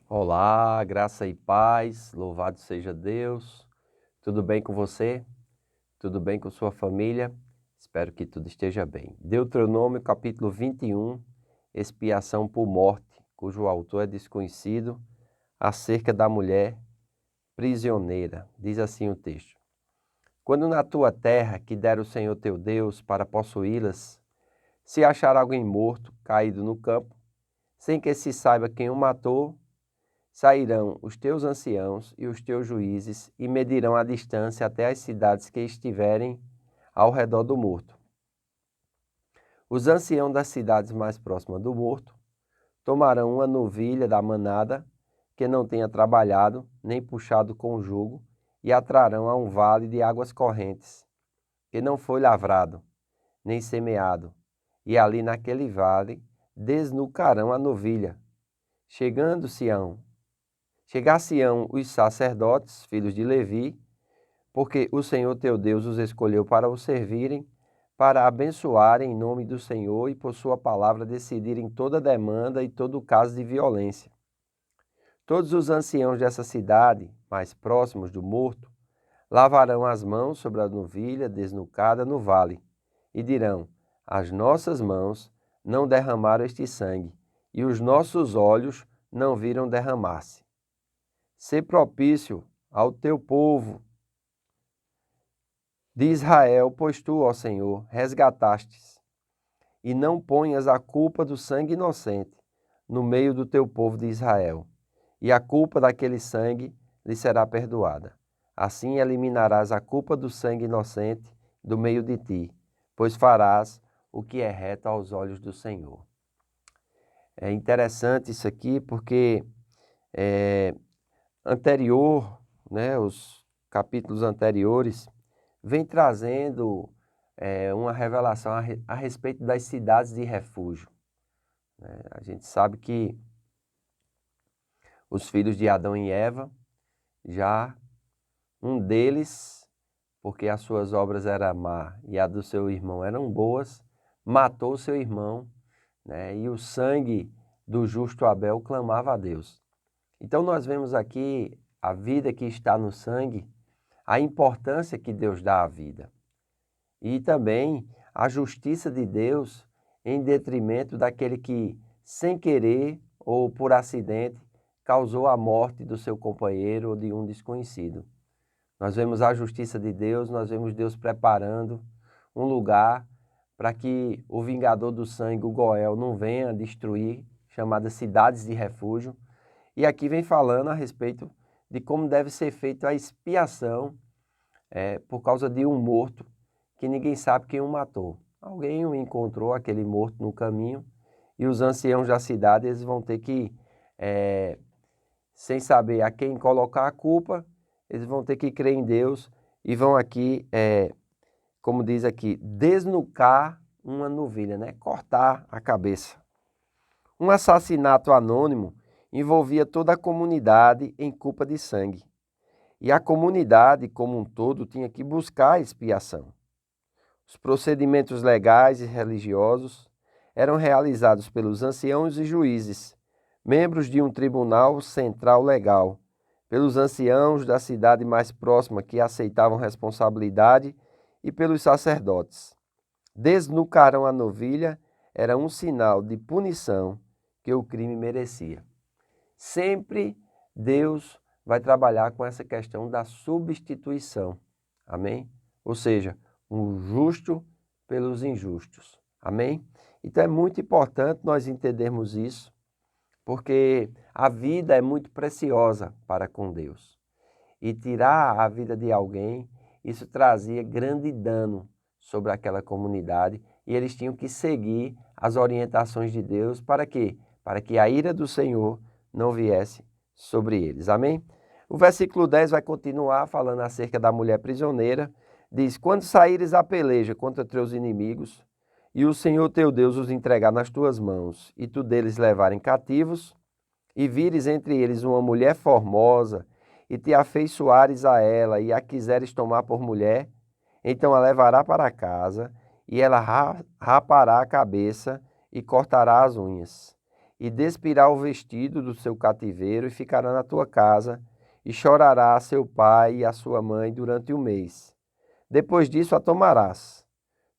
Olá, graça e paz, louvado seja Deus. Tudo bem com você? Tudo bem com sua família? Espero que tudo esteja bem. Deuteronômio capítulo 21, expiação por morte, cujo autor é desconhecido, acerca da mulher prisioneira. Diz assim o texto: Quando na tua terra, que dera o Senhor teu Deus para possuí-las, se achar alguém morto, caído no campo, sem que se saiba quem o matou, sairão os teus anciãos e os teus juízes e medirão a distância até as cidades que estiverem ao redor do morto. Os anciãos das cidades mais próximas do morto tomarão uma novilha da manada que não tenha trabalhado nem puxado com jugo e a trarão a um vale de águas correntes, que não foi lavrado nem semeado, e ali naquele vale desnucarão a novilha. Chegar-se-ão os sacerdotes, filhos de Levi, porque o Senhor teu Deus os escolheu para o servirem, para abençoarem em nome do Senhor e por sua palavra decidirem toda demanda e todo caso de violência. Todos os anciãos dessa cidade, mais próximos do morto, lavarão as mãos sobre a novilha desnucada no vale, e dirão: as nossas mãos não derramaram este sangue, e os nossos olhos não viram derramar-se. Sê propício ao teu povo de Israel, pois tu, ó Senhor, resgatastes, e não ponhas a culpa do sangue inocente no meio do teu povo de Israel, e a culpa daquele sangue lhe será perdoada. Assim eliminarás a culpa do sangue inocente do meio de ti, pois farás o que é reto aos olhos do Senhor. É interessante isso aqui porque os capítulos anteriores, vem trazendo uma revelação a respeito das cidades de refúgio. A gente sabe que os filhos de Adão e Eva, já um deles, porque as suas obras eram má e a do seu irmão eram boas, matou seu irmão, e o sangue do justo Abel clamava a Deus. Então nós vemos aqui a vida que está no sangue, a importância que Deus dá à vida. E também a justiça de Deus em detrimento daquele que, sem querer ou por acidente, causou a morte do seu companheiro ou de um desconhecido. Nós vemos a justiça de Deus, nós vemos Deus preparando um lugar para que o vingador do sangue, o Goel, não venha destruir, chamadas cidades de refúgio. E aqui vem falando a respeito de como deve ser feita a expiação por causa de um morto que ninguém sabe quem o matou. Alguém o encontrou, aquele morto, no caminho, e os anciãos da cidade eles vão ter que, sem saber a quem colocar a culpa, eles vão ter que crer em Deus e vão aqui, como diz aqui, desnucar uma novilha, cortar a cabeça. Um assassinato anônimo envolvia toda a comunidade em culpa de sangue. E a comunidade como um todo tinha que buscar a expiação. Os procedimentos legais e religiosos eram realizados pelos anciãos e juízes, membros de um tribunal central legal, pelos anciãos da cidade mais próxima que aceitavam responsabilidade e pelos sacerdotes. Desnucarão a novilha era um sinal de punição que o crime merecia. Sempre Deus vai trabalhar com essa questão da substituição. Amém? Ou seja, um justo pelos injustos. Amém? Então é muito importante nós entendermos isso, porque a vida é muito preciosa para com Deus. E tirar a vida de alguém, isso trazia grande dano sobre aquela comunidade e eles tinham que seguir as orientações de Deus para quê? Para que a ira do Senhor não viesse sobre eles. Amém? O versículo 10 vai continuar falando acerca da mulher prisioneira. Diz: quando saíres a peleja contra teus inimigos, e o Senhor teu Deus os entregar nas tuas mãos, e tu deles levarem cativos, e vires entre eles uma mulher formosa, e te afeiçoares a ela, e a quiseres tomar por mulher, então a levará para casa, e ela rapará a cabeça, e cortará as unhas. e despirá o vestido do seu cativeiro, e ficará na tua casa, e chorará a seu pai e a sua mãe durante 1 mês. Depois disso a tomarás.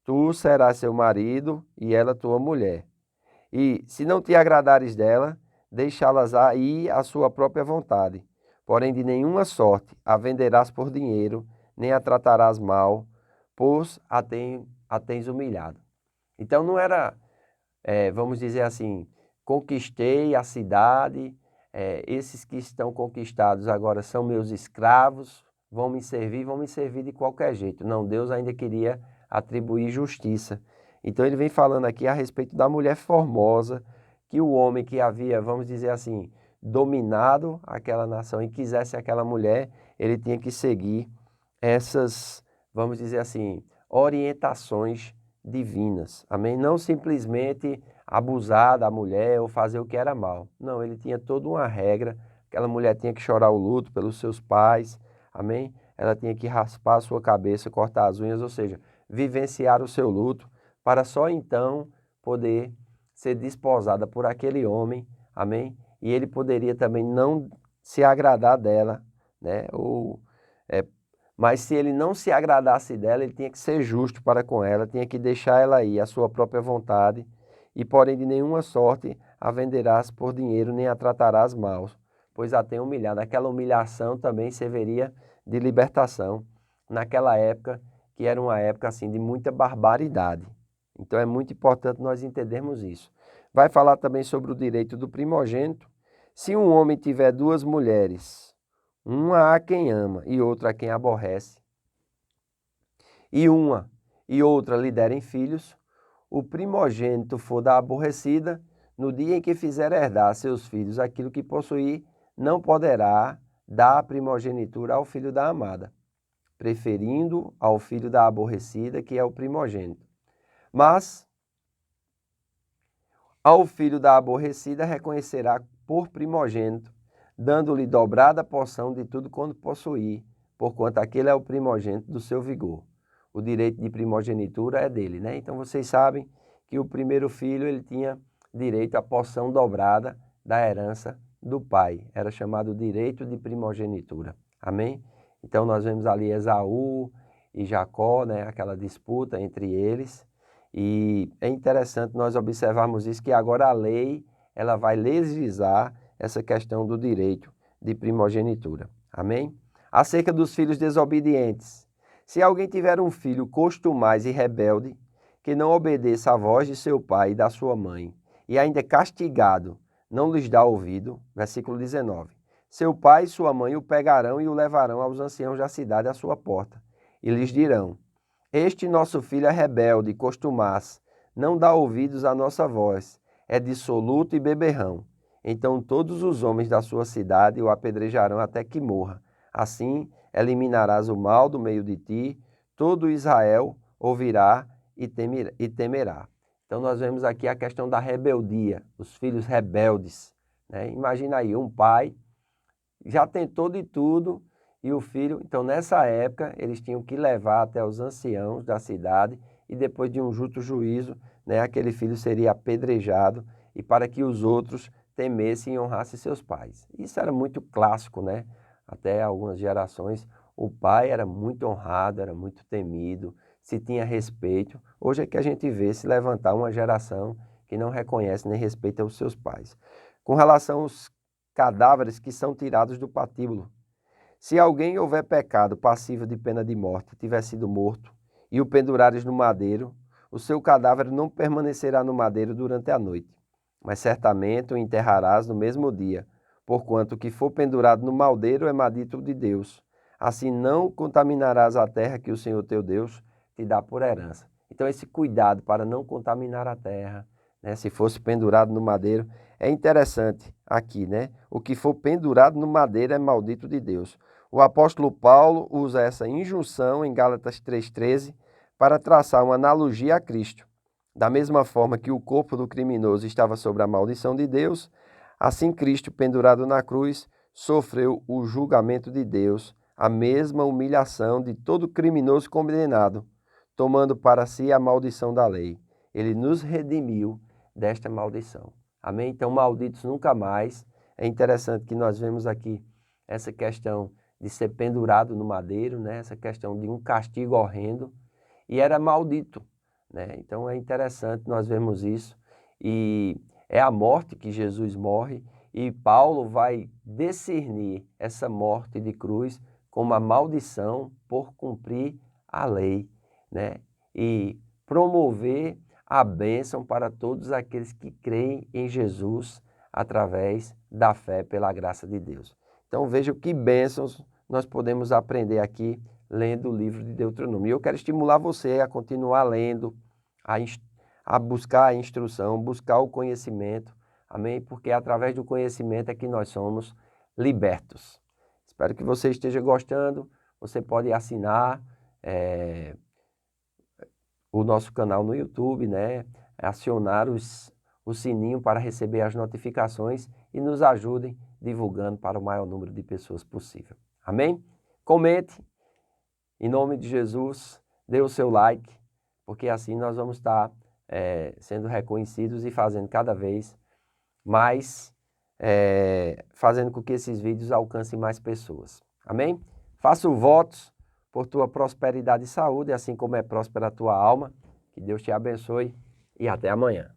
Tu serás seu marido, e ela tua mulher. E, se não te agradares dela, deixá-las aí à sua própria vontade. Porém, de nenhuma sorte a venderás por dinheiro, nem a tratarás mal, pois a tens humilhado. Então não era, vamos dizer assim, conquistei a cidade, esses que estão conquistados agora são meus escravos, vão me servir de qualquer jeito. Não, Deus ainda queria atribuir justiça. Então ele vem falando aqui a respeito da mulher formosa, que o homem que havia, vamos dizer assim, dominado aquela nação e quisesse aquela mulher, ele tinha que seguir essas, vamos dizer assim, orientações divinas. Amém? Não simplesmente abusar da mulher ou fazer o que era mal. Não, ele tinha toda uma regra. Aquela mulher tinha que chorar o luto pelos seus pais. Amém? Ela tinha que raspar a sua cabeça, cortar as unhas, ou seja, vivenciar o seu luto, para só então poder ser desposada por aquele homem, amém? E ele poderia também não se agradar dela, né? Mas se ele não se agradasse dela, ele tinha que ser justo para com ela, tinha que deixar ela ir à sua própria vontade, e porém de nenhuma sorte a venderás por dinheiro, nem a tratarás mal, pois a tem humilhado. Aquela humilhação também serviria de libertação naquela época, que era uma época assim de muita barbaridade. Então é muito importante nós entendermos isso. Vai falar também sobre o direito do primogênito. Se um homem tiver 2 mulheres, uma a quem ama e outra a quem aborrece, e uma e outra lhe derem filhos, o primogênito for da aborrecida, no dia em que fizer herdar a seus filhos aquilo que possuir, não poderá dar a primogenitura ao filho da amada, preferindo ao filho da aborrecida, que é o primogênito. Mas ao filho da aborrecida reconhecerá por primogênito, dando-lhe dobrada porção de tudo quanto possuir, porquanto aquele é o primogênito do seu vigor. O direito de primogenitura é dele, né? Então vocês sabem que o primeiro filho ele tinha direito à porção dobrada da herança do pai. Era chamado direito de primogenitura. Amém? Então nós vemos ali Esaú e Jacó, né? Aquela disputa entre eles. E é interessante nós observarmos isso, que agora a lei ela vai legislar essa questão do direito de primogenitura. Amém? Acerca dos filhos desobedientes. Se alguém tiver um filho costumaz e rebelde, que não obedeça à voz de seu pai e da sua mãe, e ainda castigado, não lhes dá ouvido, versículo 19. Seu pai e sua mãe o pegarão e o levarão aos anciãos da cidade à sua porta, e lhes dirão: este nosso filho é rebelde e costumaz, não dá ouvidos à nossa voz, é dissoluto e beberrão. Então todos os homens da sua cidade o apedrejarão até que morra. Assim eliminarás o mal do meio de ti, todo Israel ouvirá e temerá. Então nós vemos aqui a questão da rebeldia, os filhos rebeldes, né? Imagina aí, um pai já tentou de tudo, e o filho, então nessa época, eles tinham que levar até os anciãos da cidade e depois de um justo juízo, né, aquele filho seria apedrejado e para que os outros temessem e honrassem seus pais. Isso era muito clássico, né? Até algumas gerações, o pai era muito honrado, era muito temido, se tinha respeito. Hoje é que a gente vê se levantar uma geração que não reconhece nem respeita os seus pais. Com relação aos cadáveres que são tirados do patíbulo. Se alguém houver pecado passível de pena de morte, tiver sido morto, e o pendurares no madeiro, o seu cadáver não permanecerá no madeiro durante a noite, mas certamente o enterrarás no mesmo dia, porquanto o que for pendurado no madeiro é maldito de Deus. Assim não contaminarás a terra que o Senhor teu Deus te dá por herança. Então esse cuidado para não contaminar a terra, né, se fosse pendurado no madeiro, é interessante aqui, né? O que for pendurado no madeiro é maldito de Deus. O apóstolo Paulo usa essa injunção em Gálatas 3,13 para traçar uma analogia a Cristo. Da mesma forma que o corpo do criminoso estava sob a maldição de Deus, assim Cristo, pendurado na cruz, sofreu o julgamento de Deus, a mesma humilhação de todo criminoso condenado, tomando para si a maldição da lei. Ele nos redimiu desta maldição. Amém? Então, malditos nunca mais. É interessante que nós vemos aqui essa questão de ser pendurado no madeiro, né? Essa questão de um castigo horrendo, e era maldito, né? Então é interessante nós vemos isso, e é a morte que Jesus morre, e Paulo vai discernir essa morte de cruz como uma maldição por cumprir a lei, né? E promover a bênção para todos aqueles que creem em Jesus através da fé pela graça de Deus. Então veja que bênçãos nós podemos aprender aqui lendo o livro de Deuteronômio. E eu quero estimular você a continuar lendo, a buscar a instrução, buscar o conhecimento, amém? Porque através do conhecimento é que nós somos libertos. Espero que você esteja gostando. Você pode assinar o nosso canal no YouTube, né? Acionar o sininho para receber as notificações e nos ajudem divulgando para o maior número de pessoas possível. Amém? Comente, em nome de Jesus, dê o seu like, porque assim nós vamos estar sendo reconhecidos e fazendo cada vez mais, fazendo com que esses vídeos alcancem mais pessoas. Amém? Faço votos por tua prosperidade e saúde, assim como é próspera a tua alma. Que Deus te abençoe e até amanhã.